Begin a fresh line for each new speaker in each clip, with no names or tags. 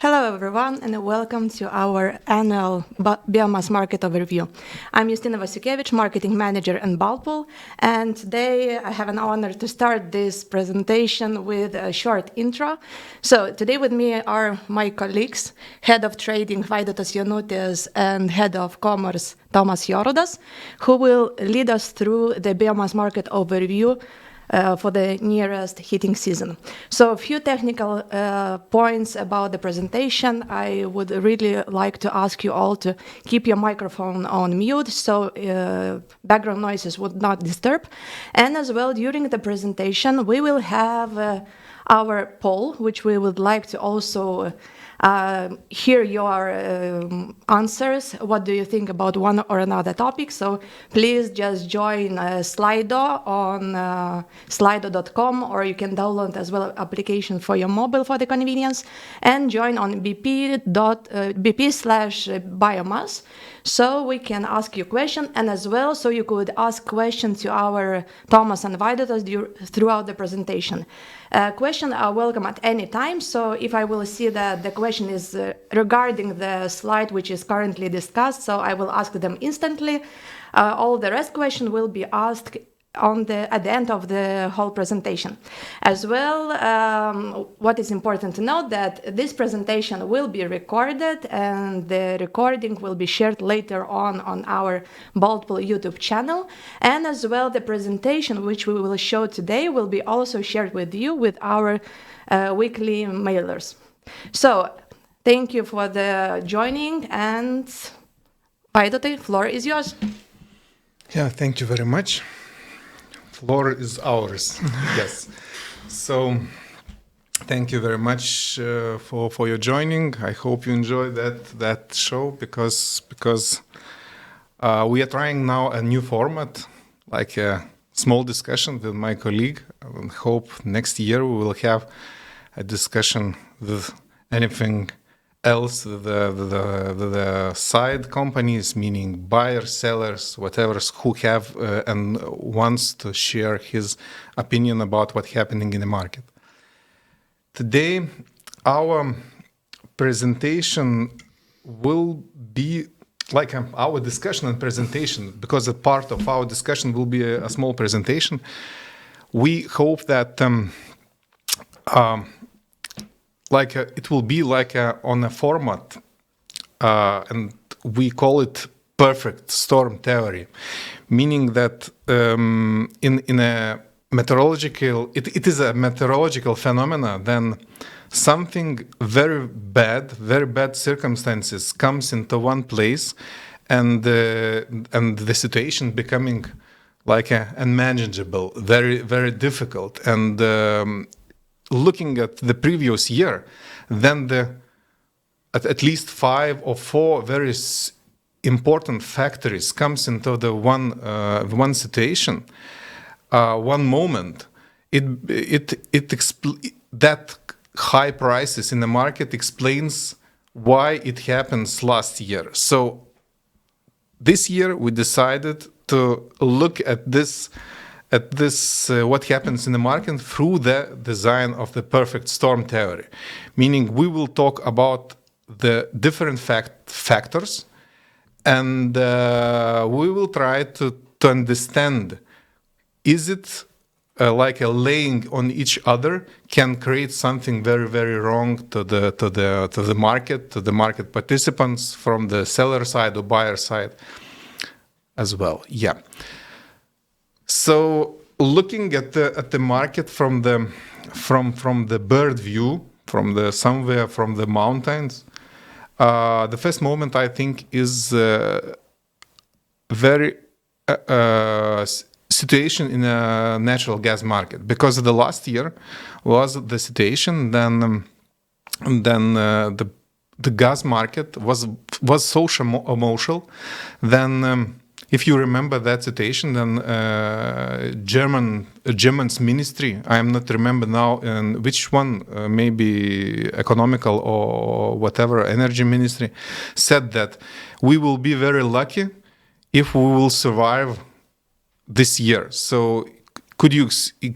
Hello everyone and welcome to our annual Biomass market overview. I'm Justina Vasikevich, Marketing Manager in Baltpool, and today I have an honor to start this presentation with a short intro. So today with me are my colleagues, Head of Trading Vaidotas Jonutis and Head of Commerce Tomas Jorudas, who will lead us through the Biomass market overview for the nearest heating season. So a few technical points about the presentation. I would really like to ask you all to keep your microphone on mute so background noises would not disturb. And as well, during the presentation, we will have our poll, which we would like to also hear your answers. What do you think about one or another topic? So please just join Slido on slido.com, or you can download as well application for your mobile for the convenience, and join on bp/biomass. So we can ask you question, and as well, so you could ask questions to our Tomas and Vaidotas throughout the presentation. Questions are welcome at any time, so if I will see that the question is regarding the slide which is currently discussed, so I will ask them instantly. All the rest questions will be asked at the end of the whole presentation. As well, what is important to note that this presentation will be recorded, and the recording will be shared later on our Baltpool YouTube channel. And as well, the presentation which we will show today will be also shared with you with our weekly mailers. So thank you for the joining, and Vaidotai, floor is yours.
Yeah, thank you very much. Floor is ours. Yes. So thank you very much for your joining. I hope you enjoyed that show because we are trying now a new format, like a small discussion with my colleague. I hope next year we will have a discussion with anything else, the side companies, meaning buyers, sellers, whatever, who have and wants to share his opinion about what's happening in the market. Today, our presentation will be like our discussion and presentation, because a part of our discussion will be a small presentation. We hope that it will be on a format, and we call it perfect storm theory, meaning that in a meteorological, it is a meteorological phenomena. Then something very bad circumstances comes into one place, and the situation becoming unmanageable, very difficult, and looking at the previous year, then at least 5 or 4 very important factors comes into the one situation, one moment. That high prices in the market explains why it happens last year. So this year we decided to look at this what happens in the market through the design of the perfect storm theory, meaning we will talk about the different factors, and we will try to understand, is it like a laying on each other can create something very wrong to the market, to the market participants from the seller side or buyer side as well. Yeah. So looking at the market from the bird view, from the mountains, the first moment I think is very situation in a natural gas market, because the last year was the situation. Then the gas market was so emotional. Then if you remember that situation, then German's ministry, I am not remember now in which one, maybe economical or whatever, energy ministry, said that we will be very lucky if we will survive this year. So could you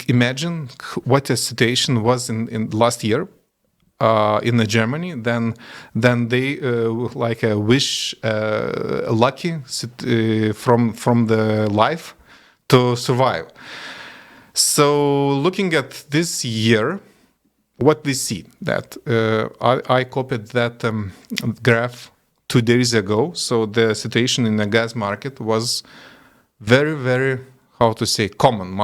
imagine what the situation was in last year? in Germany, then they wish lucky from the life to survive. So looking at this year, what we see that I copied that graph 2 days ago. So the situation in the gas market was very, very, how to say, common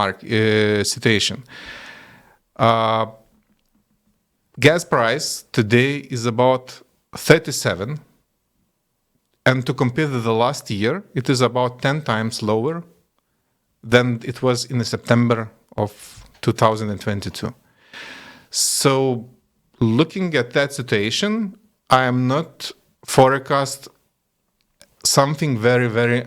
situation. Gas price today is about 37, and to compare to the last year, it is about 10 times lower than it was in September of 2022. So looking at that situation, I am not forecast something very, very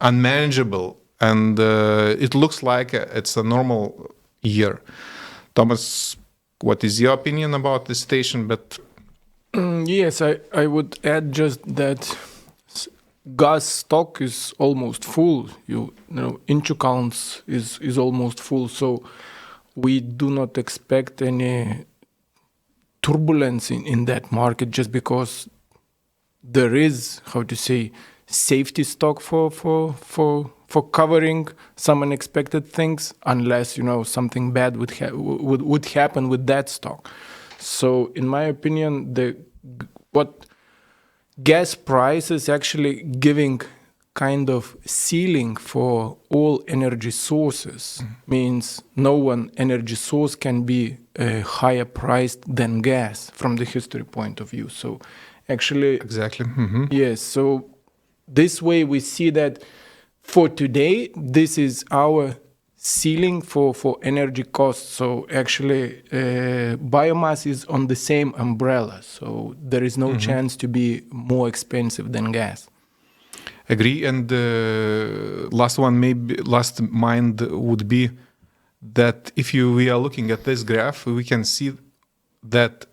unmanageable, and it looks like it's a normal year. Thomas, what is your opinion about the situation? But
yes, I would add just that gas stock is almost full. You know, inch accounts is almost full, so we do not expect any turbulence in that market just because there is, how to say, safety stock for covering some unexpected things, unless something bad would happen with that stock. So in my opinion, what gas price is actually giving kind of ceiling for all energy sources. Means no one energy source can be higher priced than gas from the history point of view. So actually,
exactly.
yes. So this way we see that for today, this is our ceiling for energy costs. So actually, biomass is on the same umbrella. So there is no chance to be more expensive than gas.
Agree. And last mind would be that if we are looking at this graph, we can see that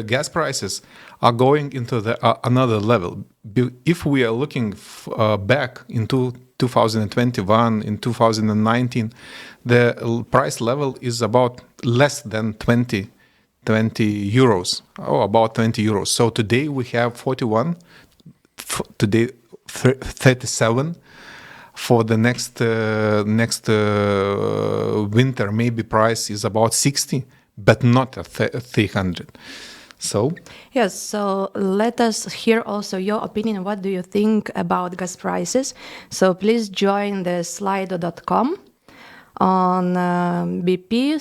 gas prices are going into another level. If we are looking back into 2021, in 2019, the price level is about less than 20 euros, or about 20 euros. So today we have 41, today 37. For the next winter, maybe price is about 60, but not at 300. So
Yes, so let us hear also your opinion. What do you think about gas prices? So please join the slido.com on BP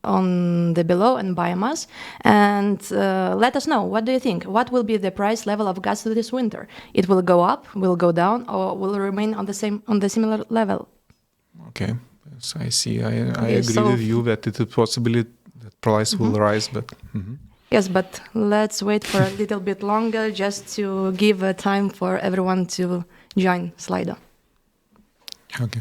/ on the below and biomass, and let us know, what do you think? What will be the price level of gas this winter? It will go up, will go down, or will remain on the similar level?
Okay, so I see. I agree with you that it is possibly that price will rise, but
yes, but let's wait for a little bit longer just to give time for everyone to join Slido.
Okay.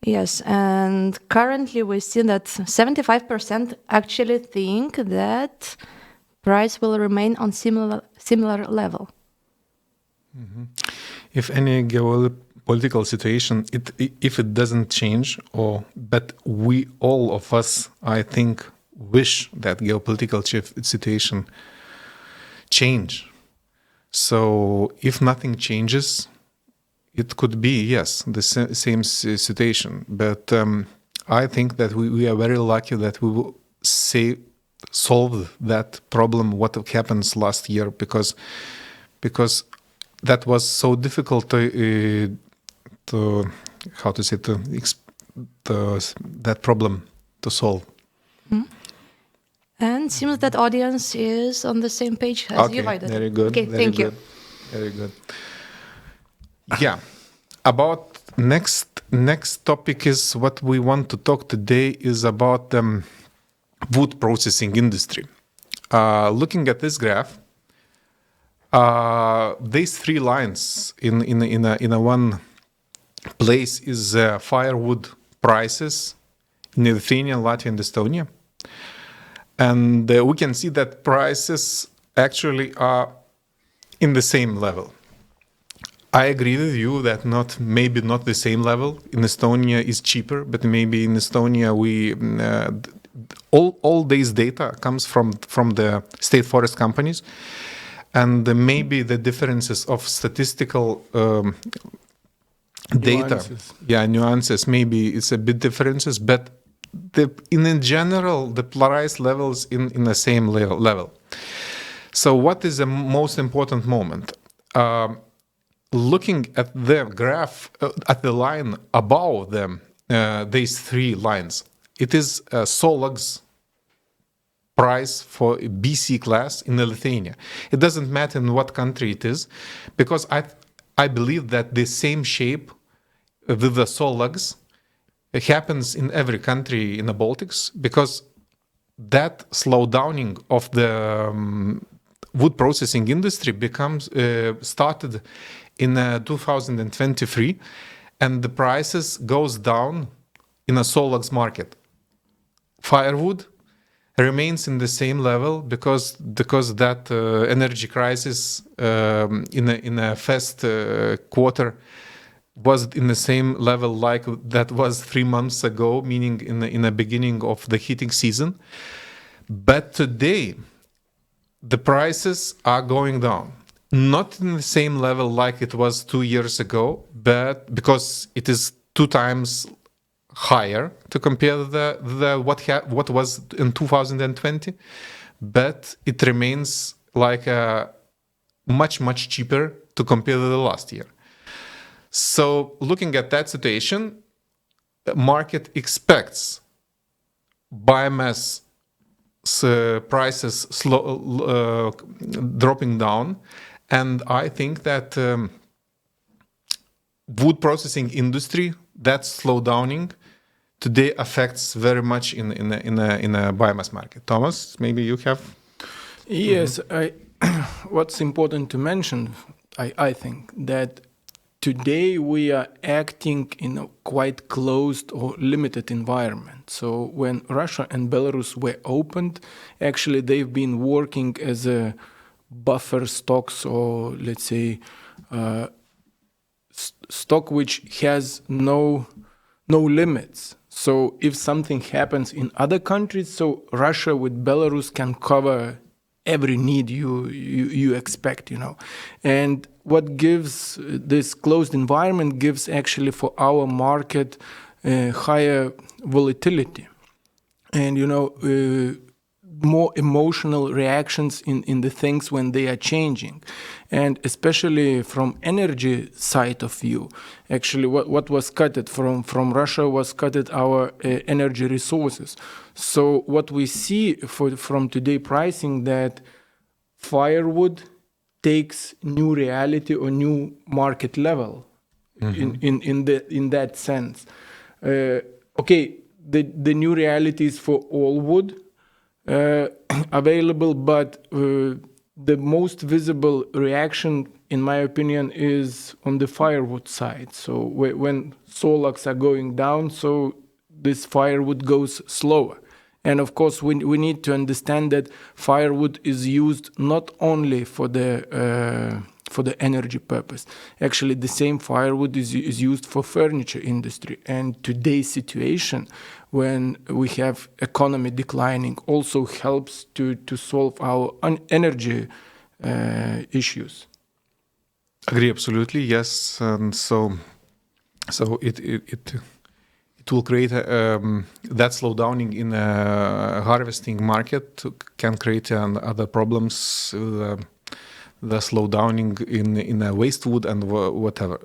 Yes, and currently we see that 75% actually think that price will remain on similar level.
If any geopolitical situation, if it doesn't change, but we all of us, I think, wish that geopolitical situation change. So if nothing changes, it could be, yes, the same situation. But I think that we are very lucky that we will solve that problem, what happens last year, because that was so difficult to that problem to solve.
And seems that audience is on the same page as you, Vaidotas.
Very good.
Okay, thank you.
Very good. Yeah. About next topic is what we want to talk today is about wood processing industry. Looking at this graph, these three lines in a one place is firewood prices in Lithuania, Latvia, and Estonia, and we can see that prices actually are in the same level. I agree with you that maybe not the same level. In Estonia is cheaper, but maybe in Estonia all this data comes from the state forest companies, and maybe the differences of statistical data, nuances. Maybe it's a bit differences, but in general the price levels in the same level. So what is the most important moment? Looking at the graph, at the line above them, these three lines, it is Solag's price for BC class in Lithuania. It doesn't matter in what country it is, because I believe that the same shape with the Solags happens in every country in the Baltics, because that slowdowning of the wood processing industry started in 2023, and the prices goes down in a Solags market. Firewood remains in the same level because that energy crisis in a first quarter was in the same level like that was 3 months ago, meaning in the beginning of the heating season. But today, the prices are going down. Not in the same level like it was 2 years ago, but because it is 2 times higher to compare what was in 2020, but it remains like much cheaper to compare to the last year. So looking at that situation, the market expects biomass prices dropping down, and I think that wood processing industry, that slowdowning today affects very much in a biomass market. Thomas, maybe you have.
Yes, what's important to mention, I think that today we are acting in a quite closed or limited environment. So when Russia and Belarus were opened, actually they've been working as a buffer stocks, or let's say stock which has no limits. So if something happens in other countries, so Russia with Belarus can cover every need you expect, And what gives this closed environment gives actually for our market higher volatility and, more emotional reactions in the things when they are changing. And especially from energy side of view, actually what was cut from Russia was cut our energy resources. So what we see from today pricing, that firewood takes new reality or new market level in that sense. Okay, the new reality is for all wood available, but the most visible reaction, in my opinion, is on the firewood side. So when solags are going down, so this firewood goes slower. And of course, we need to understand that firewood is used not only for the energy purpose. Actually, the same firewood is used for furniture industry. And today's situation, when we have economy declining, also helps to solve our energy issues.
Agree, absolutely, yes. And so it will create that slowdowning in a harvesting market can create other problems. The slowdowning in waste wood and whatever,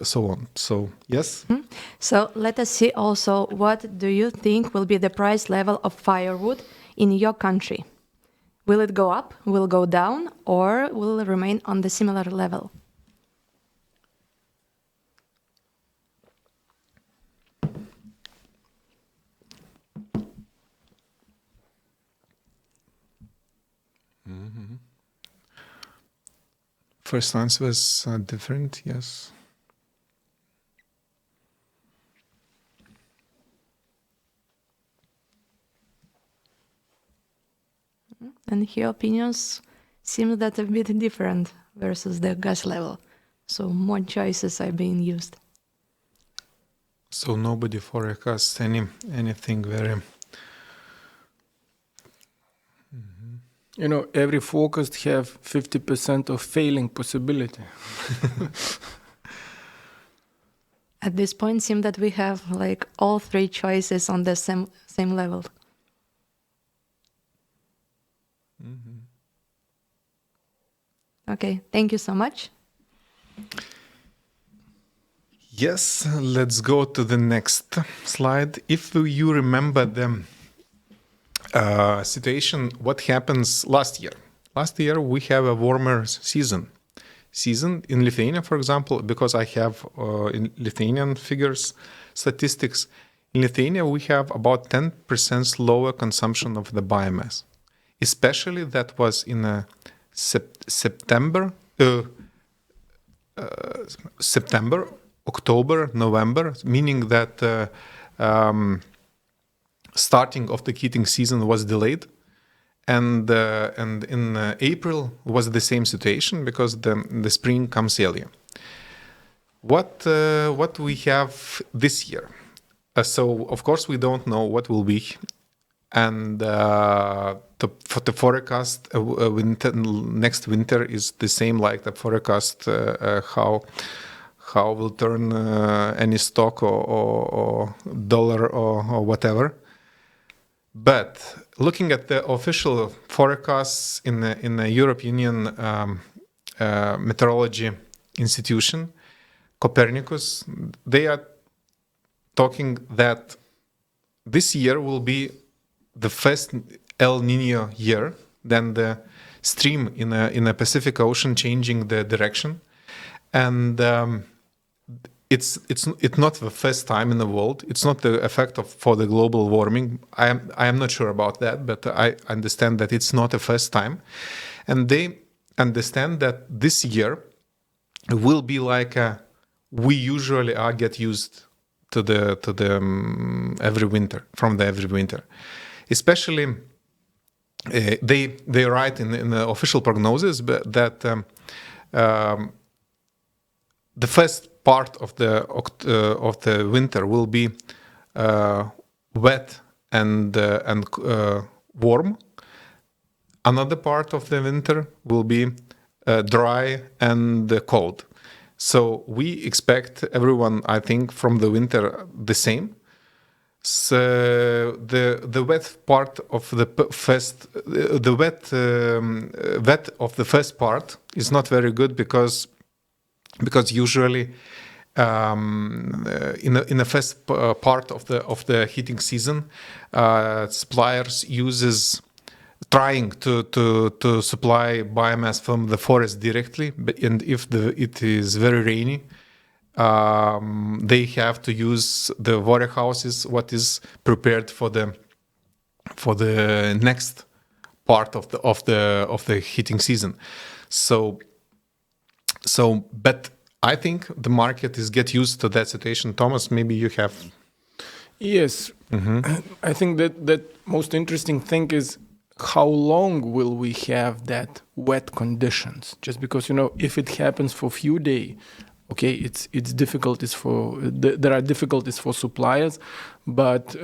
so on. So yes.
Mm-hmm. So let us see also, what do you think will be the price level of firewood in your country? Will it go up, will it go down, or will it remain on the similar level?
Mm-hmm. First answer was different, yes.
And here opinions seem that a bit different versus the gas level. So more choices are being used.
So nobody forecasts anything very.
Every forecast have 50% of failing possibility.
At this point, seems that we have like all three choices on the same level. Okay, thank you so much.
Yes, let's go to the next slide. If you remember the situation, what happens last year? Last year we have a warmer season in Lithuania, for example, because I have in Lithuanian figures, statistics. In Lithuania, we have about 10% lower consumption of the biomass. Especially that was in September, October, November, meaning that starting of the heating season was delayed. And in April was the same situation because the spring comes earlier. What we have this year? So of course we don't know what will be, and for the forecast, next winter is the same like the forecast how will turn any stock or dollar or whatever. But looking at the official forecasts in the European Union Meteorology Institution, Copernicus, they are talking that this year will be the first El Nino year, then the stream in a Pacific Ocean changing the direction, and it's not the first time in the world. It's not the effect for the global warming. I am not sure about that, but I understand that it's not the first time, and they understand that this year will be like we usually get used to the every winter, especially they write in the official prognosis that the first part of the winter will be wet and warm. Another part of the winter will be dry and cold. So we expect everyone, I think, from the winter the same. So the wet part of the wet of the first part is not very good because usually in the first part of the heating season, suppliers uses trying to supply biomass from the forest directly, and if it is very rainy, they have to use the warehouses what is prepared for the next part of the heating season. So but I think the market is get used to that situation. Thomas, maybe you have.
Yes, I think that most interesting thing is how long will we have that wet conditions? Just because if it happens for a few days, okay, it's difficulties there are difficulties for suppliers, but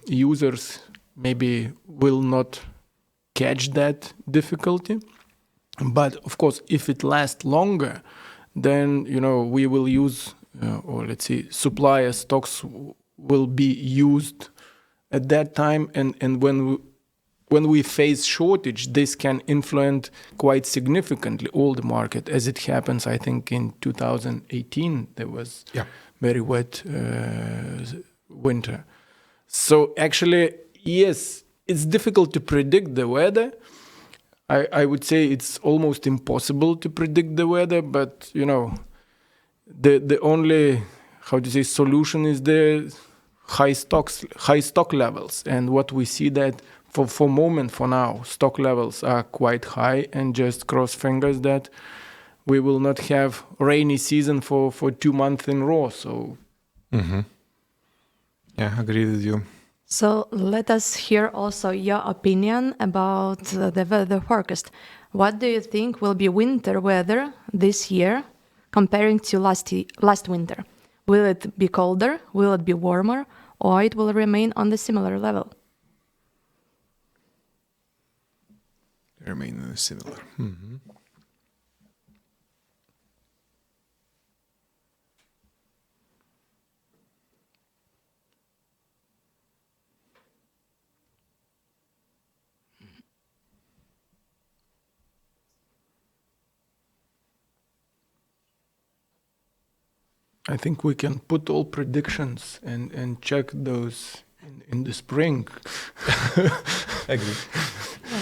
users maybe will not catch that difficulty. But of course, if it lasts longer, then we will use or let's say supplier stocks will be used at that time, and when we face shortage, this can influence quite significantly all the market, as it happens. I think in 2018 there was very wet winter. So actually, yes, it's difficult to predict the weather. I would say it's almost impossible to predict the weather, but the only solution is the high stock levels, and what we see that for now, stock levels are quite high, and just cross fingers that we will not have rainy season for 2 months in a row. So,
yeah, I agree with you.
So let us hear also your opinion about the weather forecast. What do you think will be winter weather this year comparing to last winter? Will it be colder? Will it be warmer? Or it will remain on the similar level?
Remain similar.
I think we can put all predictions and check those in the spring.
Agree.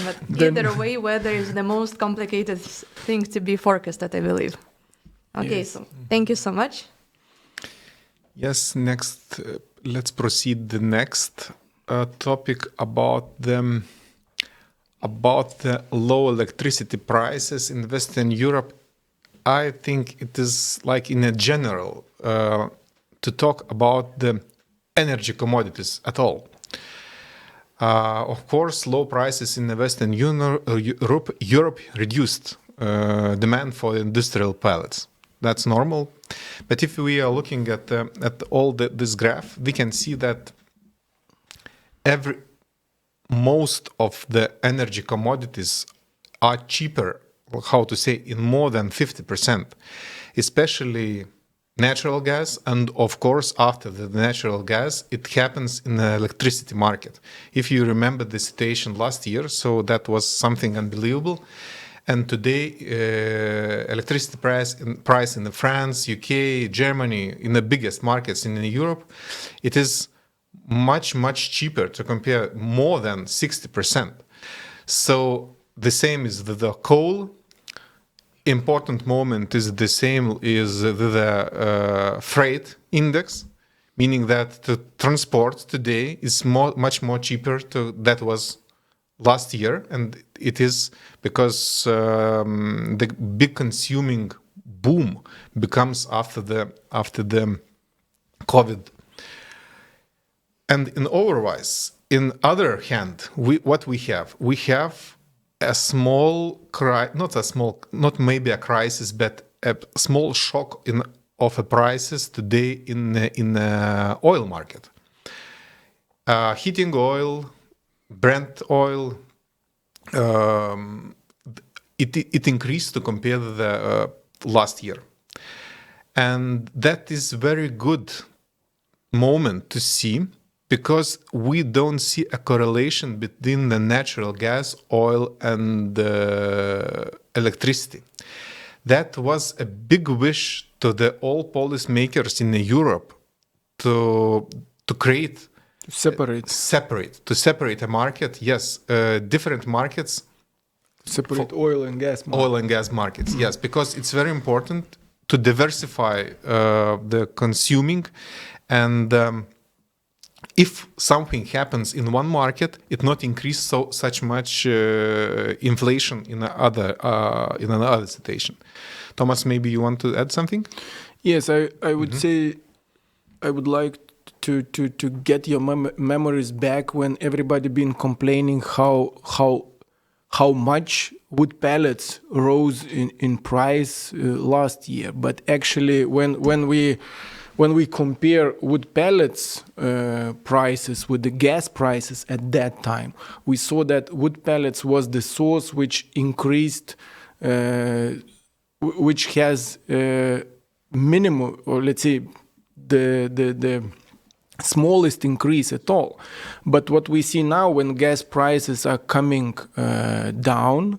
But either way, weather is the most complicated thing to be forecasted, I believe. Okay,
Yes.
so thank you so much.
Yes, next, let's proceed the next topic about the low electricity prices in Western Europe. I think it is like in a general to talk about the energy commodities at all. Of course, low prices in the Western Europe reduced demand for industrial pellets. That's normal. But if we are looking at this graph, we can see that most of the energy commodities are cheaper, how to say, in more than 50%, especially natural gas, and of course after the natural gas it happens in the electricity market. If you remember the situation last year, so that was something unbelievable. And today electricity price in France, UK, Germany, in the biggest markets in Europe, it is much cheaper, to compare more than 60%. So the same is the coal. Important moment is the same is the freight index, meaning that the transport today is much more cheaper that was last year, and it is because the big consuming boom becomes after the COVID. And in other hand, we have a small not maybe a crisis, but a small shock of prices today in the oil market. Heating oil, Brent oil, it increased to compare the last year, and that is very good moment to see, because we don't see a correlation between the natural gas, oil, and electricity. That was a big wish to all policymakers in Europe to create separate a market. Yes, different markets.
Separate oil and gas markets.
Oil and gas markets, yes, because it's very important to diversify the consuming, and if something happens in one market, it not increase such much inflation in another situation. Thomas, maybe you want to add something?
Yes, I would say I would like to get your memories back when everybody been complaining how much wood pellets rose in price last year. But actually, when we compare wood pellets prices with the gas prices at that time, we saw that wood pellets was the source which increased, which has minimum, or let's say the smallest increase at all. But what we see now, when gas prices are coming down,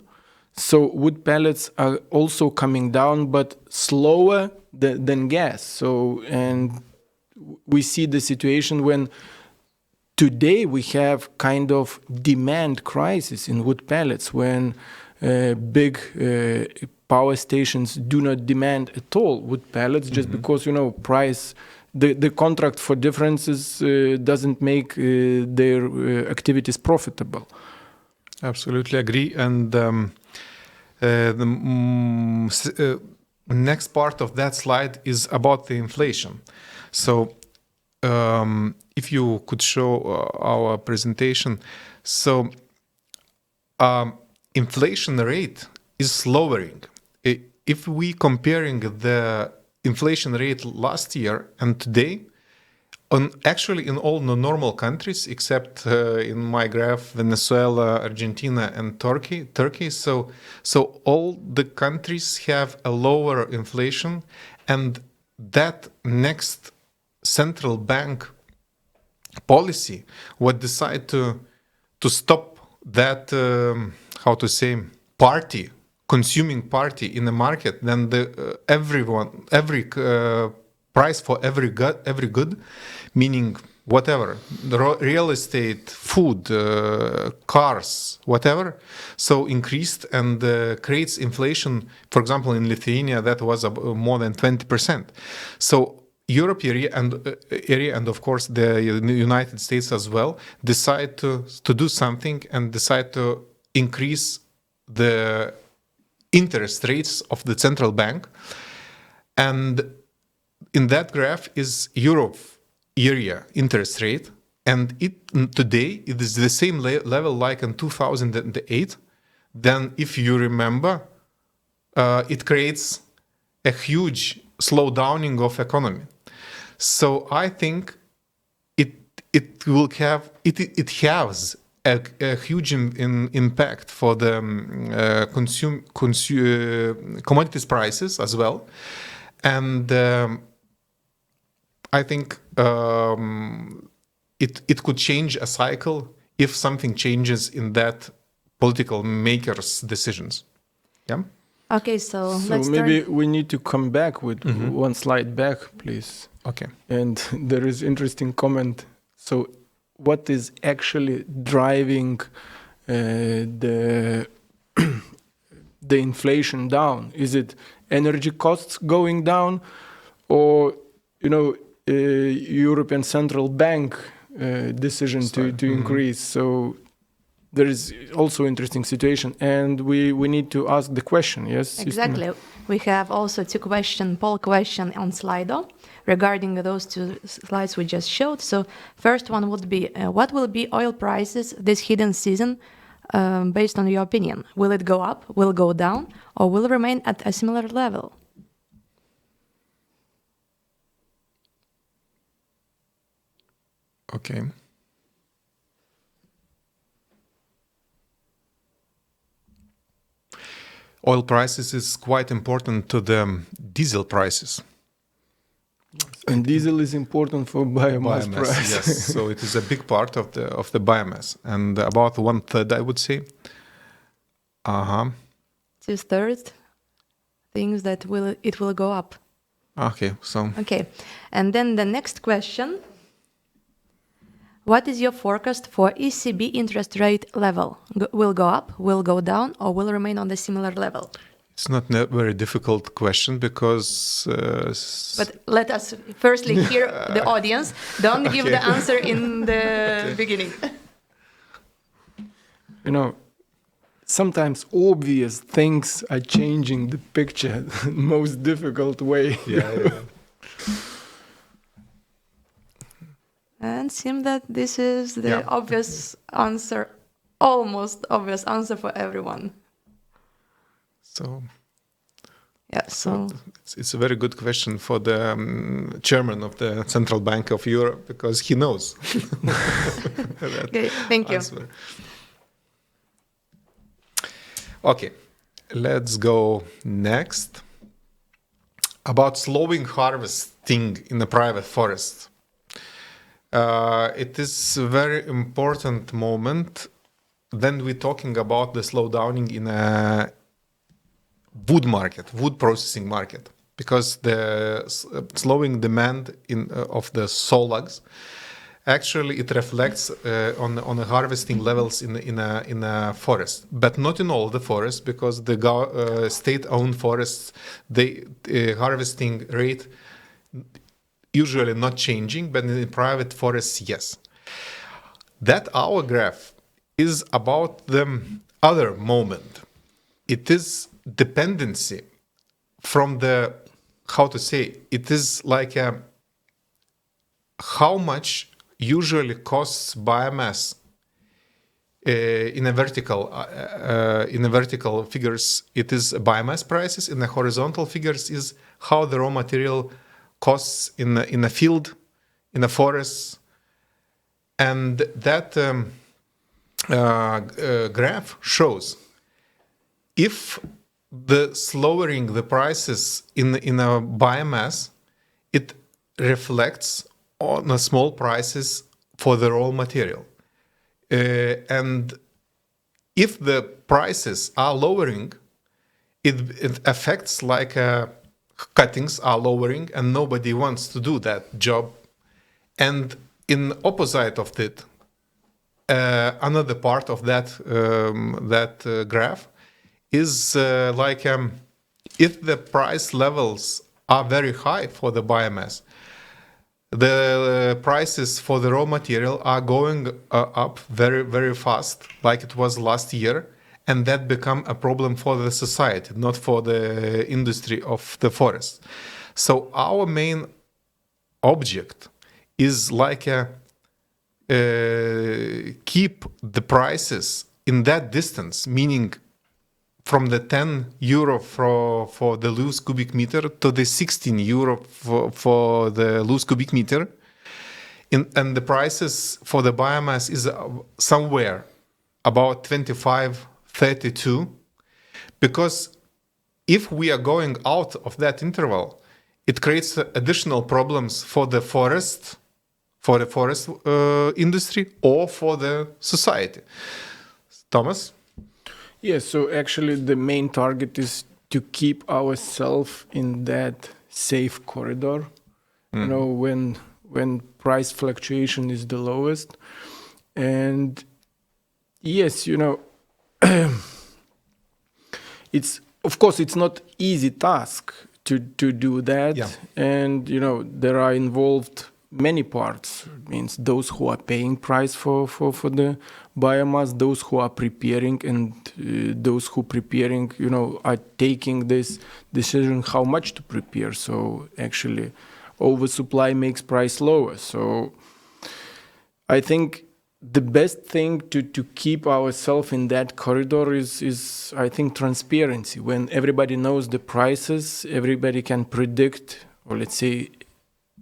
so wood pellets are also coming down, but slower than gas. So, and we see the situation when today we have kind of demand crisis in wood pellets, when big power stations do not demand at all wood pellets, just because, price, the contract for differences doesn't make their activities profitable.
Absolutely agree. And the next part of that slide is about the inflation. So if you could show our presentation. So inflation rate is lowering. if we comparing the inflation rate last year and today, actually in all the normal countries except in my graph Venezuela, Argentina, and Turkey. So all the countries have a lower inflation, and that next central bank policy would decide to stop that consuming party in the market. Then every price for every good, meaning whatever, real estate, food, cars, whatever, so increased and creates inflation. For example, in Lithuania, that was more than 20%. So Europe area and of course the United States as well decide to do something and decide to increase the interest rates of the central bank. And in that graph is Europe area interest rate, and today it is the same level like in 2008. Then, if you remember, it creates a huge slowdowning of economy. So I think it has a huge impact for the commodities prices as well, and I think it could change a cycle if something changes in that political makers' decisions. Yeah.
Okay, so let's
maybe
start.
we need to come back with one slide back, please.
Okay.
And there is interesting comment. So what is actually driving the inflation down? Is it energy costs going down, or European Central Bank decision to increase? So there is also interesting situation, and we need to ask the question. Yes,
Exactly.
Justina?
We have also poll question on Slido regarding those two slides we just showed. So first one would be, what will be oil prices this hidden season based on your opinion? Will it go up, will it go down, or will it remain at a similar level?
Okay. Oil prices is quite important to the diesel prices.
And diesel is important for biomass price.
Yes. So it is a big part of the biomass, and about 1/3, I would say.
2/3 things that it will go up.
Okay. So
Okay, and then the next question. What is your forecast for ECB interest rate level? Will go up, will go down, or will remain on the similar level?
it's not a very difficult question because.
But let us firstly hear the audience. Don't give the answer in the beginning.
Sometimes obvious things are changing the picture most difficult way.
Yeah.
And seems that this is the obvious answer, almost obvious answer for everyone.
So.
Yeah, so
It's a very good question for the chairman of the Central Bank of Europe, because he knows.
okay, thank you.
Answer. Okay, let's go next. About slowing harvesting in the private forest. It is a very important moment when we're talking about the slowdowning in a wood processing market, because the slowing demand of the saw logs, actually it reflects on the harvesting levels in a forest, but not in all the forests, because the state-owned forests, the harvesting rate usually not changing, but in the private forests, yes. That our graph is about the other moment. It is dependency from the, it is like how much usually costs biomass in a vertical figures, it is biomass prices. In the horizontal figures, is how the raw material costs in a field, in a forest, and that graph shows if the lowering the prices in a biomass, it reflects on the small prices for the raw material. And if the prices are lowering, it affects like cuttings are lowering, and nobody wants to do that job. And in opposite of it, another part of that graph is if the price levels are very high for the biomass, the prices for the raw material are going up very, very fast, like it was last year, and that become a problem for the society, not for the industry of the forest. So our main object is like keep the prices in that distance, meaning from the 10 euro for the loose cubic meter to the 16 euro for the loose cubic meter. And the prices for the biomass is somewhere about 25, 32. Because if we are going out of that interval, it creates additional problems for the forest industry or for the society. Thomas?
Yes, so actually the main target is to keep ourselves in that safe corridor. You know, when price fluctuation is the lowest. And yes, you know, it's of course it's not easy task to do that.
Yeah.
And you know, there are involved many parts. It means those who are paying price for the biomass, those who are preparing, and those who preparing, you know, are taking this decision how much to prepare. So actually oversupply makes price lower. So I think the best thing to keep ourselves in that corridor is I think transparency. When everybody knows the prices, everybody can predict, or let's say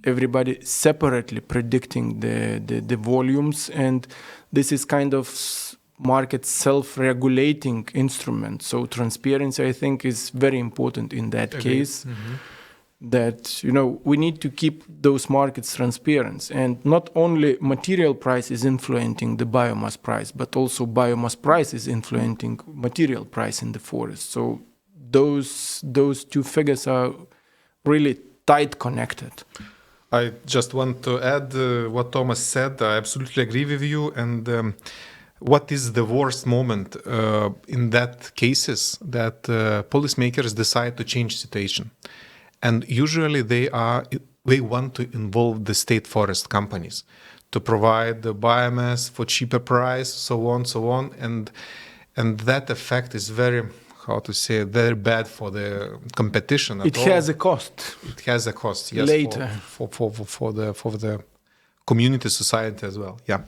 everybody separately predicting the volumes, and this is kind of market self-regulating instrument. So transparency, I think, is very important in that case. That, you know, we need to keep those markets transparent, and not only material price is influencing the biomass price, but also biomass price is influencing material price in the forest. So those two figures are really tight connected.
I just want to add what Thomas said. I absolutely agree with you. And what is the worst moment in that cases that policymakers decide to change situation? And usually they want to involve the state forest companies to provide the biomass for cheaper price, so on. And that effect is very bad for the competition.
It has a cost.
It has a cost, yes.
Later.
For the community, society as well, yeah.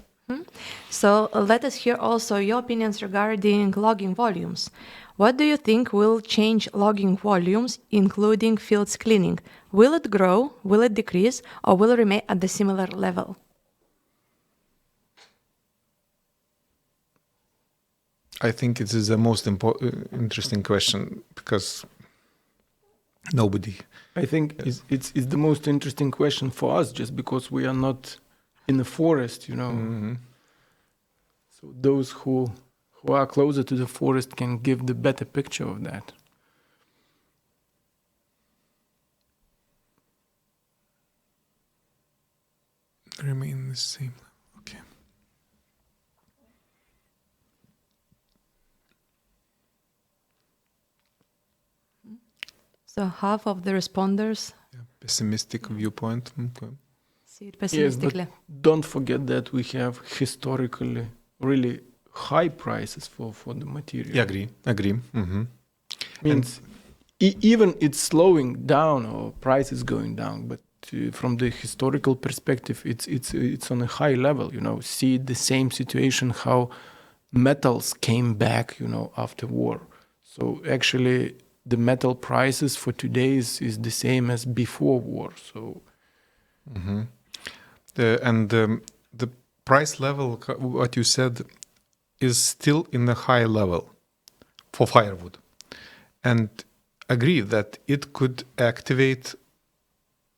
So let us hear also your opinions regarding logging volumes. What do you think will change logging volumes, including fields cleaning? Will it grow, will it decrease, or will it remain at the similar level?
I think it is the most interesting question because nobody...
I think it's the most interesting question for us, just because we are not in the forest, you know.
Mm-hmm.
So those who are closer to the forest can give the better picture of that.
Remain the same. Okay.
So half of the responders
Pessimistic viewpoint. Okay.
see it pessimistically.
Yes, but don't forget that we have historically really high prices for the material.
Yeah, agree. Mm-hmm.
Means even it's slowing down or price is going down, but from the historical perspective, it's on a high level. You know, see the same situation how metals came back, after war. So actually, the metal prices for today is the same as before war. So,
The price level, what you said, is still in a high level for firewood, and agree that it could activate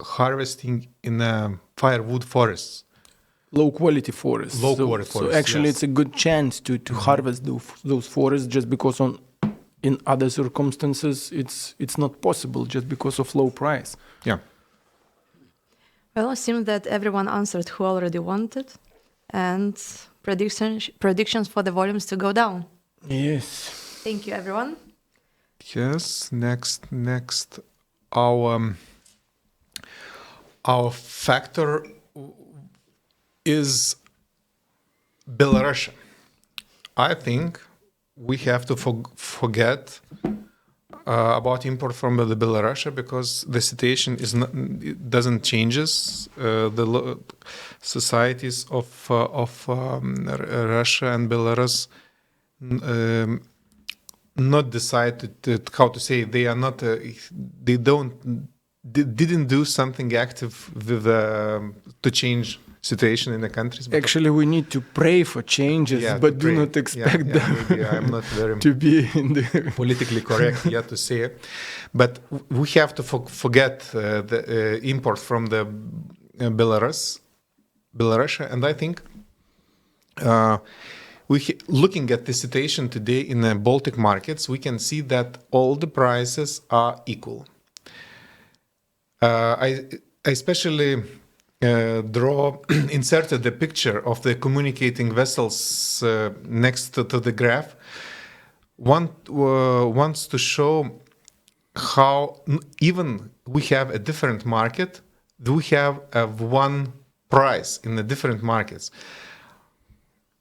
harvesting in firewood forests.
low quality forests.
Low quality
So
forests,
actually,
yes.
it's a good chance to harvest those forests, just because in other circumstances it's not possible, just because of low price.
Yeah.
Well, it seems that everyone answered who already wanted, and predictions for the volumes to go down.
Yes.
Thank you, everyone.
Yes. Next, our factor is Belarus. I think we have to forget about import from the Belarus, because the situation it doesn't changes. The societies of Russia and Belarus not decided how to say, they are not didn't do something active with to change situation in the countries.
Actually, we need to pray for changes, but do not expect them.
Maybe I'm not very
to be in the
politically correct yet to say it, but we have to forget the import from the Belarus, and I think looking at the situation today in the Baltic markets, we can see that all the prices are equal. I especially inserted the picture of the communicating vessels next to the graph. Wants to show how even we have a different market, we have one price in the different markets.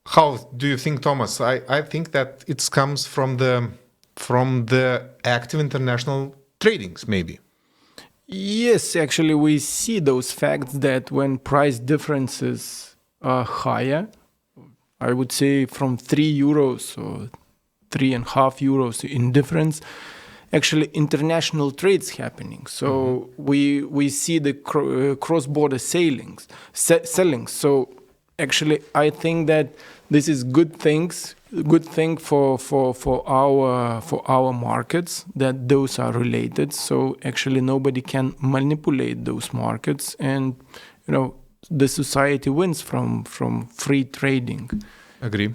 How do you think, Thomas? I think that it comes from the active international tradings, maybe.
Yes, actually, we see those facts that when price differences are higher, I would say from 3 euros or 3.5 euros in difference, actually international trades happening. So we see the cross-border selling. So actually, I think that this is good thing for our markets, that those are related. So actually, nobody can manipulate those markets, and the society wins from free trading.
Agree.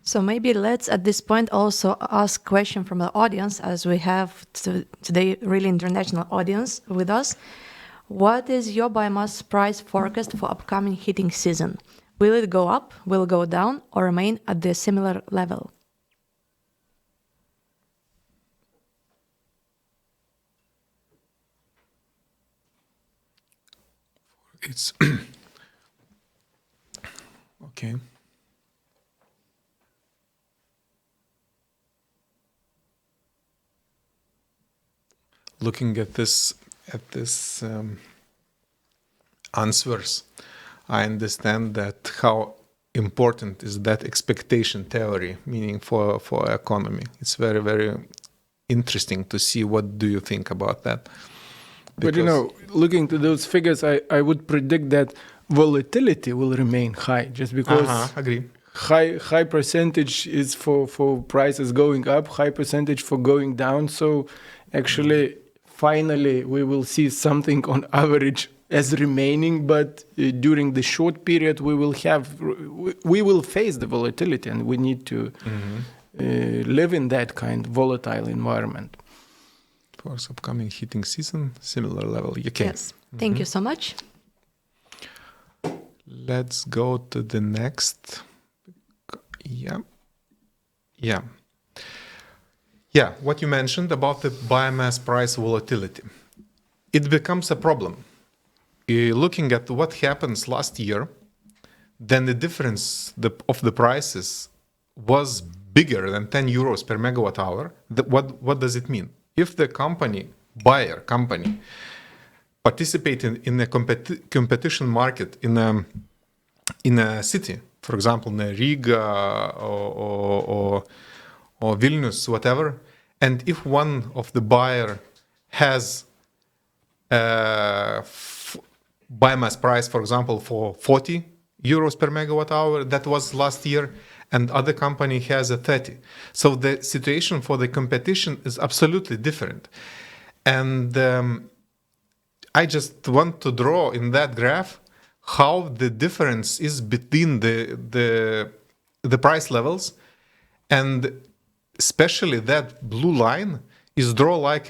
So maybe let's at this point also ask a question from the audience, as we have today really international audience with us. What is your biomass price forecast for upcoming heating season? Will it go up, will it go down, or remain at the similar level?
It's okay. Looking at this answers, I understand that how important is that expectation theory, meaning for economy. It's very, very interesting to see. What do you think about that?
But looking to those figures, I would predict that volatility will remain high, just because
agree.
High percentage is for prices going up, high percentage for going down. So actually, finally, we will see something on average as remaining, but during the short period, we will face the volatility, and we need to live in that kind of volatile environment.
For upcoming heating season, similar level. Okay.
Yes. Thank you so much.
Let's go to the next. Yeah. What you mentioned about the biomass price volatility, it becomes a problem. Looking at what happens last year, then the difference of the prices was bigger than 10 euros per megawatt hour. What does it mean? If the buyer company, participating in a competition market in a city, for example, Riga or Vilnius, whatever. And if one of the buyer has biomass price, for example, for 40 euros per megawatt hour, that was last year, and other company has a 30. So the situation for the competition is absolutely different. And I just want to draw in that graph how the difference is between the price levels, and especially that blue line is drawn like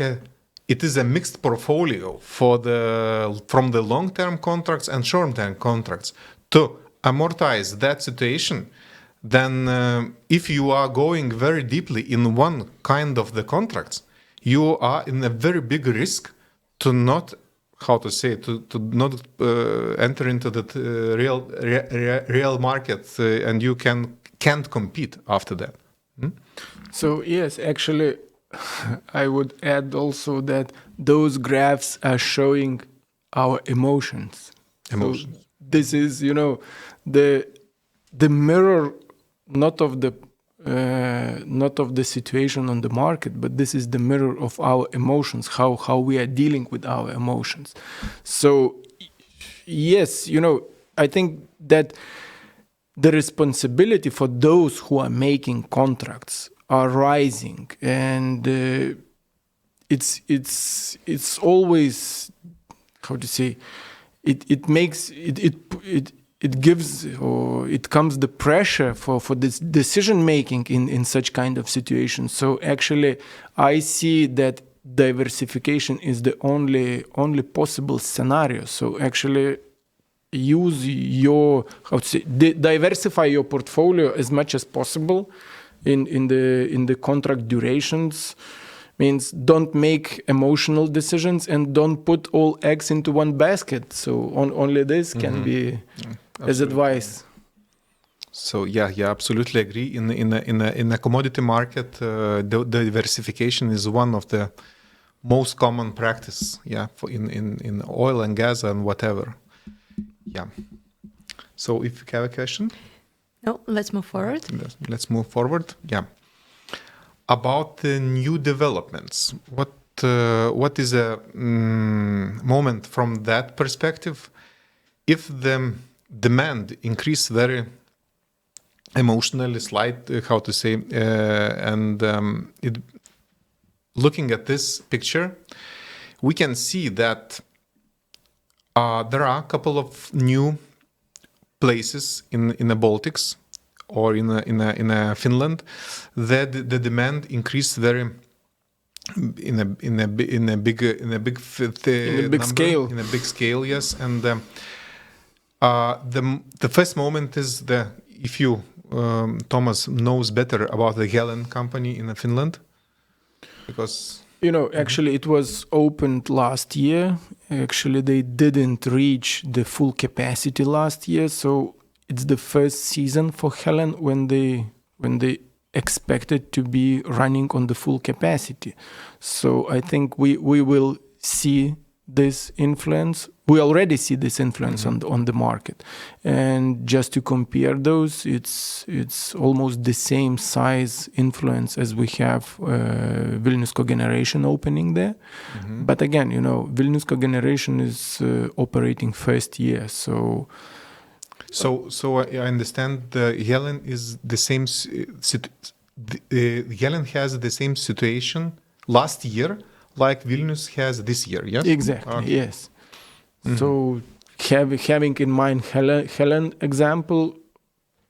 it is a mixed portfolio from the long-term contracts and short-term contracts. To amortize that situation, then if you are going very deeply in one kind of the contracts, you are in a very big risk to not, to not enter into the real market, and you can't compete after that.
So yes, actually, I would add also that those graphs are showing our emotions.
Emotions.
So this is, the mirror, not of the situation on the market, but this is the mirror of our emotions, how we are dealing with our emotions. So yes, I think that the responsibility for those who are making contracts are rising, and it's always, how to say, it gives, or it comes the pressure for this decision making in such kind of situations. So actually, I see that diversification is the only possible scenario. So actually, use your, diversify your portfolio as much as possible in the contract durations. Means don't make emotional decisions and don't put all eggs into one basket. So only this can be as advice.
So yeah, absolutely agree. In a commodity market, the diversification is one of the most common practice. Yeah, for in oil and gas and whatever. Yeah. So if you have a question,
No, let's move forward.
Let's move forward. Yeah. About the new developments, what is a moment from that perspective? If the demand increase very emotionally, looking at this picture, we can see that there are a couple of new places in the Baltics or in Finland that the demand increased very in a big scale. Yes, and the first moment is if you Thomas knows better about the Helen company in Finland, because
actually it was opened last year. Actually, they didn't reach the full capacity last year, so it's the first season for Helen when they expected to be running on the full capacity. So I think we will see this influence. We already see this influence on the market, and just to compare those, it's almost the same size influence as we have Vilnius Cogeneration opening there. But again, Vilnius Cogeneration is operating first year, so.
So I understand Helen is the same. Helen has the same situation last year, like Vilnius has this year. Yes.
Exactly.
Okay.
Yes. So having in mind Helen example,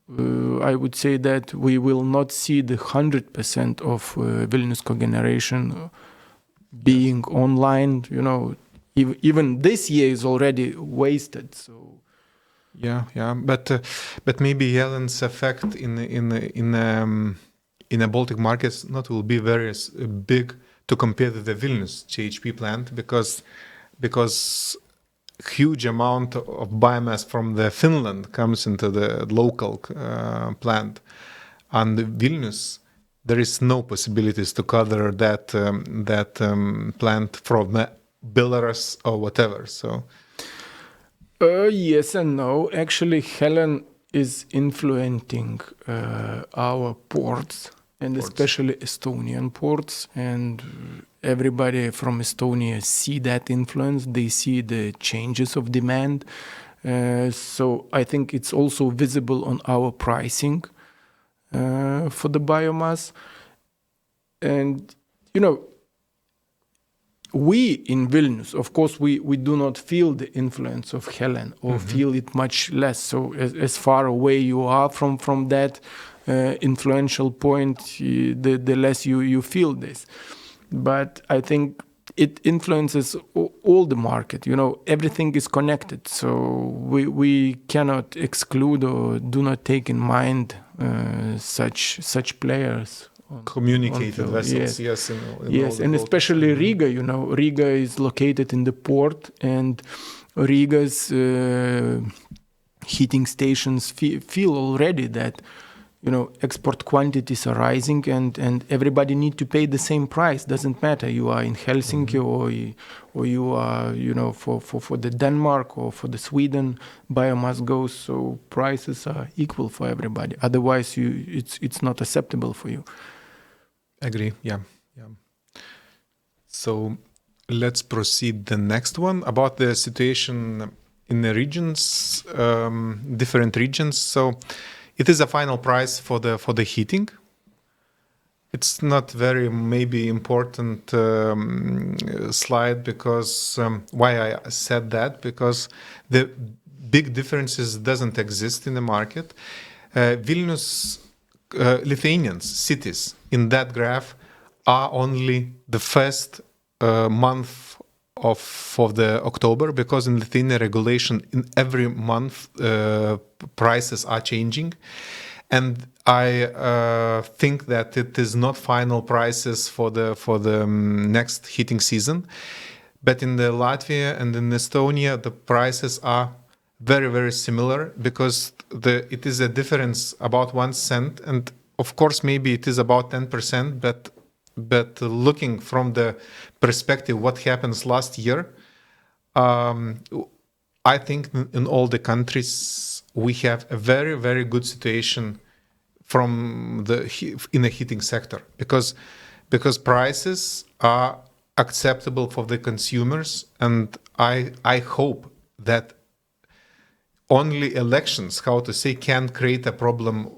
I would say that we will not see the 100% of Vilnius Cogeneration being online. Even this year is already wasted. So.
Yeah, but maybe Helen's effect in a Baltic markets not will be very big to compare to the Vilnius CHP plant, because huge amount of biomass from the Finland comes into the local plant, and the Vilnius there is no possibilities to cover that plant from Belarus or whatever. So.
Yes and no. Actually, Helen is influencing our ports, and especially Estonian ports, and everybody from Estonia see that influence. They see the changes of demand. So I think it's also visible on our pricing for the biomass. And, we in Vilnius, of course, we do not feel the influence of Helen or feel it much less. So as far away you are from that influential point, the less you feel this. But I think it influences all the market. Everything is connected. So we cannot exclude or do not take in mind such players.
Communicated vessels, yes.
Yes, and especially Riga. Riga is located in the port, and Riga's heating stations feel already that export quantities are rising, and everybody need to pay the same price. Doesn't matter you are in Helsinki or you are for the Denmark or for the Sweden, biomass goes, so prices are equal for everybody. Otherwise it's not acceptable for you.
Agree. Yeah. So let's proceed the next one about the situation in the regions, different regions. So it is a final price for the heating. It's not very maybe important slide because why I said that, because the big differences doesn't exist in the market. Vilnius, Lithuanians, cities in that graph are only the first month of the October, because in Lithuania regulation in every month prices are changing, and I think that it is not final prices for the next heating season, but in the Latvia and in Estonia the prices are very, very similar, because it is a difference about 1 cent, and of course maybe it is about 10%, but looking from the perspective what happens last year, I think in all the countries we have a very, very good situation in the heating sector, because prices are acceptable for the consumers, and I hope that only elections, can create a problem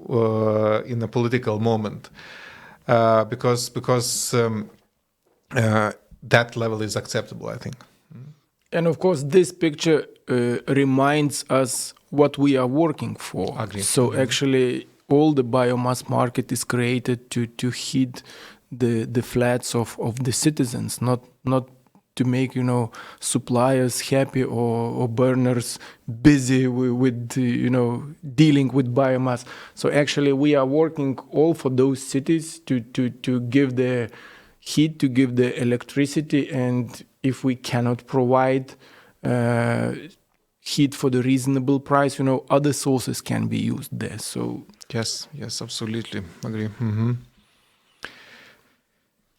in a political moment, because that level is acceptable, I think.
And of course, this picture reminds us what we are working for.
Agreed.
So actually, all the biomass market is created to heat the flats of the citizens, not to make suppliers happy or burners busy with dealing with biomass. So actually we are working all for those cities to give the heat, to give the electricity, and if we cannot provide heat for the reasonable price, other sources can be used there. So
yes, absolutely agree.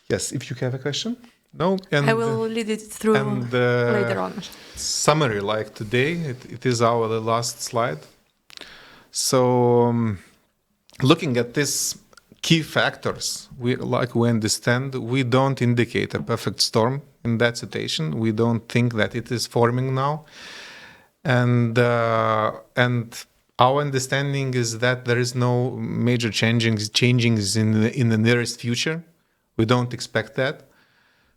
Yes, if you have a question. No, and
I will lead it through later on.
Summary, like today, it is our last slide. So, looking at these key factors, we understand we don't indicate a perfect storm in that situation. We don't think that it is forming now, and our understanding is that there is no major changings in the nearest future. We don't expect that.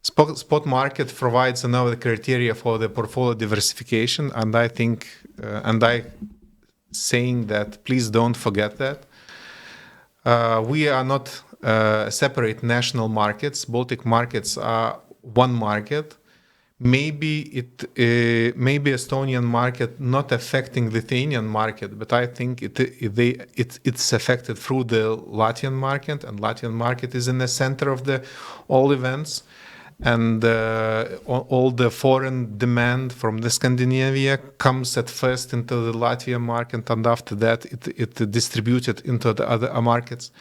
Spot market provides another criteria for the portfolio diversification, and I think, saying that please don't forget that. We are not separate national markets. Baltic markets are one market. Maybe Estonian market not affecting Lithuanian market, but I think it's affected through the Latvian market, and Latvian market is in the center of all events. And all the foreign demand from the Scandinavia comes at first into the Latvian market, and after that it distributed into the other markets.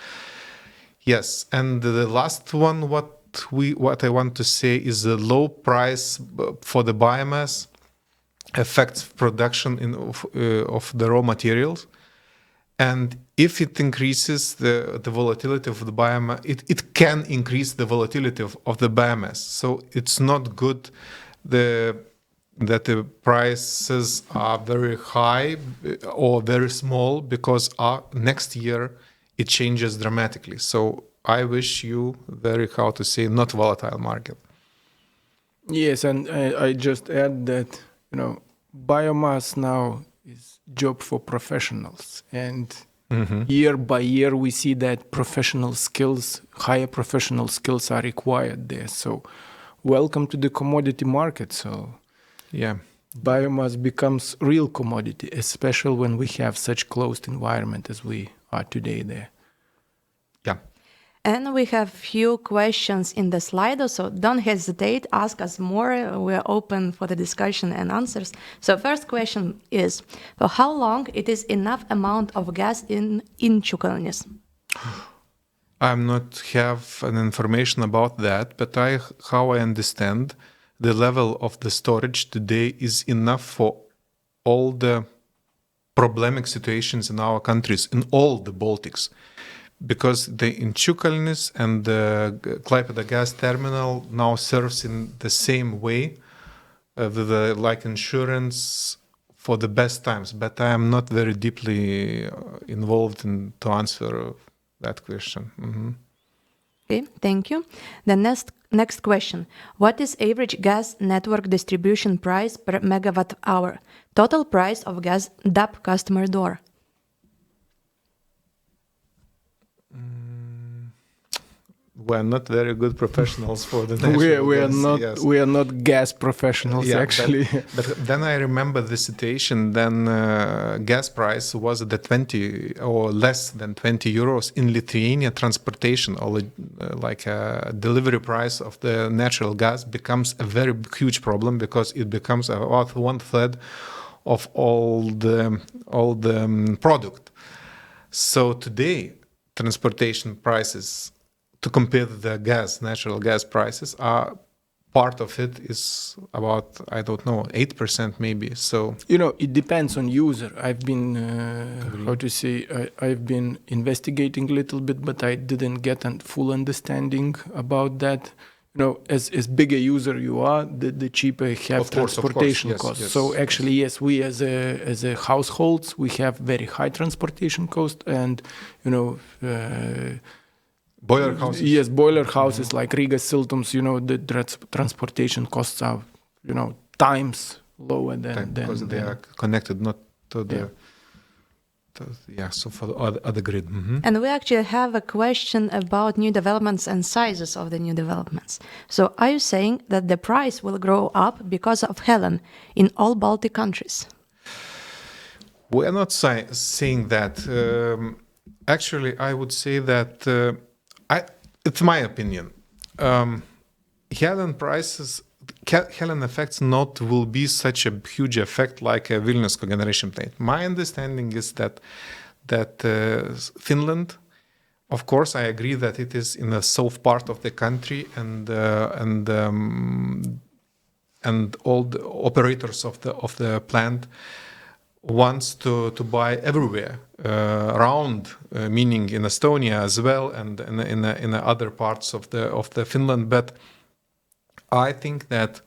Yes, and the last one, what I want to say is the low price for the biomass affects production of the raw materials, And if it increases the volatility of the biomass, it can increase the volatility of the biomass. So it's not good that the prices are very high or very small, because next year it changes dramatically. So I wish you very, how to say, not volatile market.
Yes, and I just add that, biomass now is job for professionals, and year by year we see that higher professional skills are required there. So welcome to the commodity market. So
yeah,
biomass becomes real commodity, especially when we have such closed environment as we are today there.
yeah.
And we have few questions in the Slido, so don't hesitate, ask us more. We're open for the discussion and answers. So first question is, for how long it is enough amount of gas in Inčukalnis?
I'm not have an information about that, but how I understand, the level of the storage today is enough for all the problematic situations in our countries, in all the Baltics. Because the Inčukalnis and the Klaipėda gas terminal now serves in the same way, with like insurance for the best times. But I am not very deeply involved to answer that question.
Okay, thank you. The next question. What is average gas network distribution price per megawatt hour? Total price of gas DAP customer door.
We're not very good professionals for the
We are not gas professionals, actually.
But then I remember the situation. Then gas price was at the 20 or less than 20 euros in Lithuania. Transportation or like a delivery price of the natural gas becomes a very huge problem, because it becomes about 1/3 of all the product. So today, transportation prices, to compare the natural gas prices, are part of it is about, I don't know, 8% maybe. So
it depends on user. I've been I've been investigating a little bit, but I didn't get a full understanding about that. As big a user you are, the cheaper have transportation costs.
Yes,
so actually, yes, we as a households, we have very high transportation cost, and
boiler houses.
Yes, boiler houses like Riga Siltums, the transportation costs are, times lower than
because they are connected not to the so for the other grid.
And we actually have a question about new developments and sizes of the new developments. So are you saying that the price will grow up because of Helen in all Baltic countries?
We are not saying that. Actually, I would say that it's my opinion. Helen effects will be such a huge effect like a Vilnius cogeneration plant. My understanding is that Finland, of course, I agree that it is in the south part of the country, and all the operators of the plant wants to buy everywhere around, meaning in Estonia as well, and in the other parts of the Finland. But I think that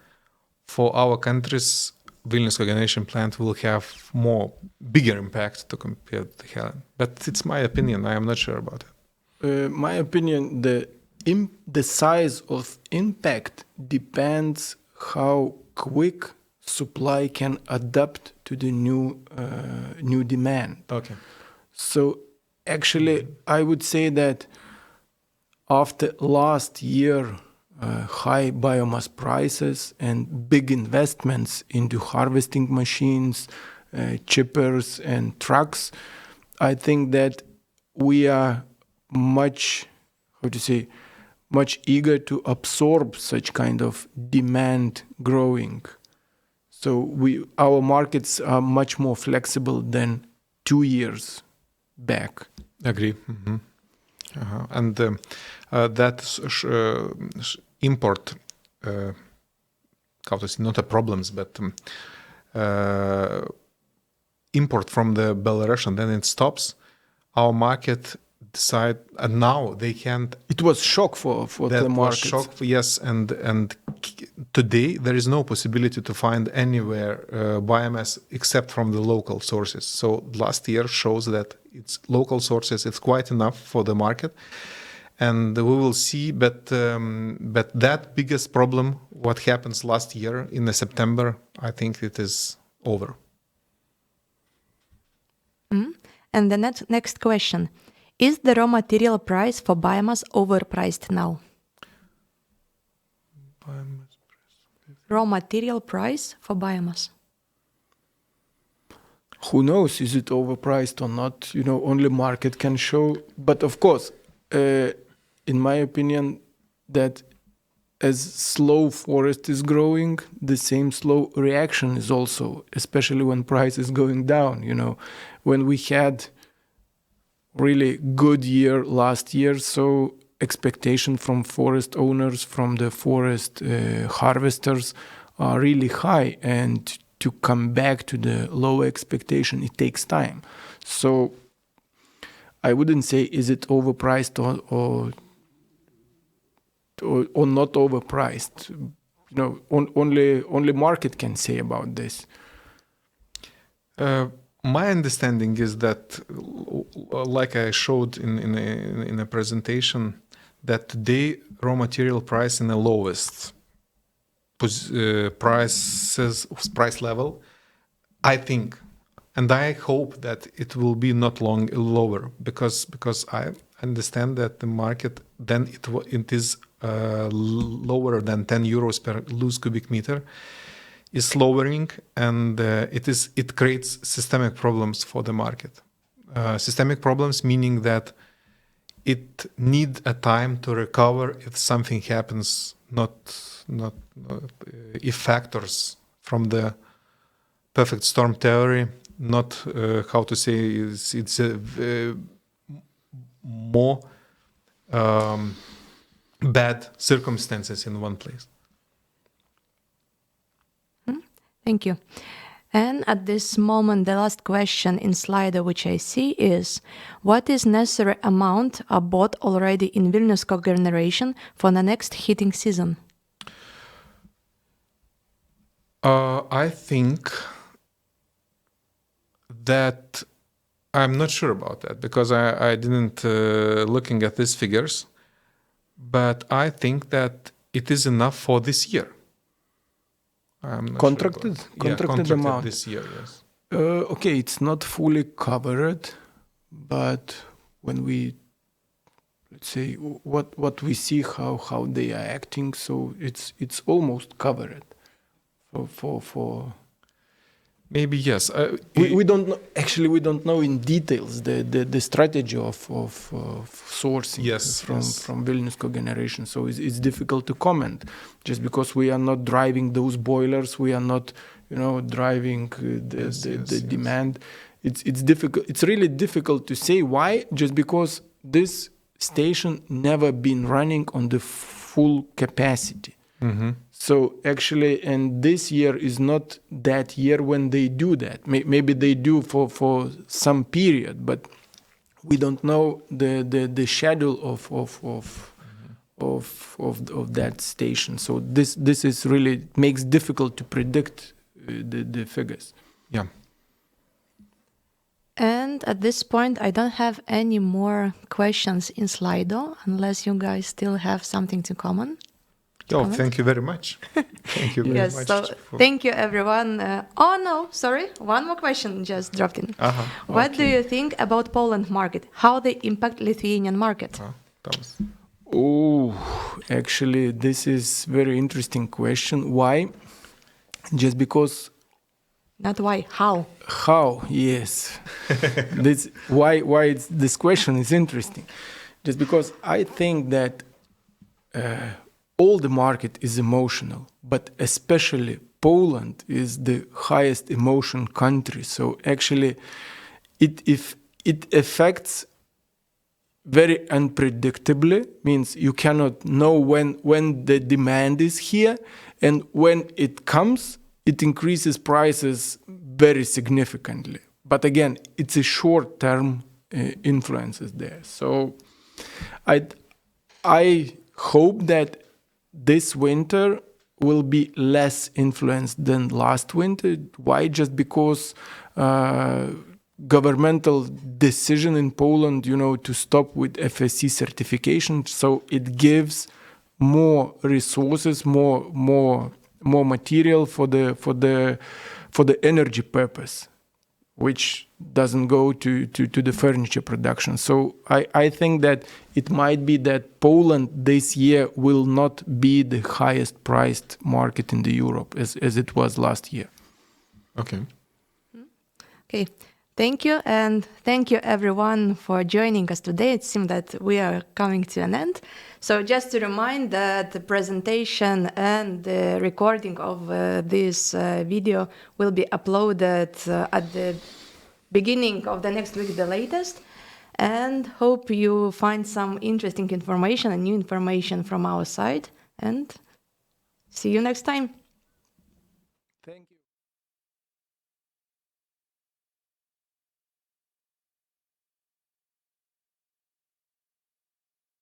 for our countries, Vilnius cogeneration plant will have bigger impact to compare to Helen. But it's my opinion. I am not sure about it.
My opinion, the size of impact depends how quick supply can adapt to the new demand.
Okay.
So actually, I would say that after last year, high biomass prices and big investments into harvesting machines, chippers and trucks, I think that we are much eager to absorb such kind of demand growing. So our markets are much more flexible than 2 years back.
Agree. And that import, not a problems, but import from the Belarus, and then it stops. our market decide, and now they can't.
It was shock for
That
the
was
market.
shock, yes, and today there is no possibility to find anywhere biomass except from the local sources. So last year shows that it's local sources. It's quite enough for the market, and we will see. But that biggest problem, what happens last year in the September, I think it is over.
And the next question. Is the raw material price for biomass overpriced now? Raw material price for biomass.
Who knows? Is it overpriced or not? Only market can show. But of course, in my opinion, that as slow forest is growing, the same slow reaction is also, especially when price is going down. When we had really good year last year, so expectation from forest owners, from the forest harvesters are really high, and to come back to the low expectation, it takes time. So I wouldn't say is it overpriced or not overpriced. Only market can say about this.
My understanding is that, like I showed in a presentation, that today raw material price in the lowest price level, I think, and I hope that it will be not long lower, because I understand that the market then it is lower than 10 euros per loose cubic meter. Is lowering, and it creates systemic problems for the market. Systemic problems meaning that it need a time to recover if something happens, not if factors from the perfect storm theory, not how to say it's more bad circumstances in one place.
Thank you. And at this moment, the last question in Slido which I see is, what is necessary amount are bought already in Vilnius cogeneration for the next heating season?
I think that I'm not sure about that, because I didn't looking at these figures, but I think that it is enough for this year. I'm not
Contracted?
Sure
Contracted amount.
This year, yes.
Okay, it's not fully covered, but when we, let's say, what we see, how they are acting, so it's almost covered for
maybe yes.
We don't know, actually we don't know in details the strategy of sourcing from Vilnius cogeneration, so it's difficult to comment, just because we are not driving those boilers, we are not driving the demand. It's difficult, it's really difficult to say. Why? Just because this station never been running on the full capacity.
Mm-hmm.
So actually, and this year is not that year when they do that. Maybe they do for some period, but we don't know the schedule of that station. So this is really makes difficult to predict the figures.
Yeah.
And at this point, I don't have any more questions in Slido, unless you guys still have something to comment.
Thank you very much. Thank you very much.
Yes, so thank you, everyone. Oh, no, sorry. One more question just dropped in. What do you think about Poland market? How they impact Lithuanian market?
Thomas.
Oh, actually, this is very interesting question. Why? Just because...
Not why, how?
How, yes. This question is interesting. Just because I think that... all the market is emotional, but especially Poland is the highest emotion country. So actually, it affects very unpredictably, means you cannot know when the demand is here, and when it comes, it increases prices very significantly. But again, it's a short-term influences there. So I hope that this winter will be less influenced than last winter. Why? Just because governmental decision in Poland, to stop with FSC certification, so it gives more resources, more material for the energy purpose, which doesn't go to the furniture production. So I think that it might be that Poland this year will not be the highest priced market in the Europe as it was last year.
Okay.
Okay, thank you, and thank you everyone for joining us today. It seems that we are coming to an end. So just to remind that the presentation and the recording of this video will be uploaded at the beginning of the next week, the latest. And hope you find some interesting information and new information from our side. And see you next time.
Thank you.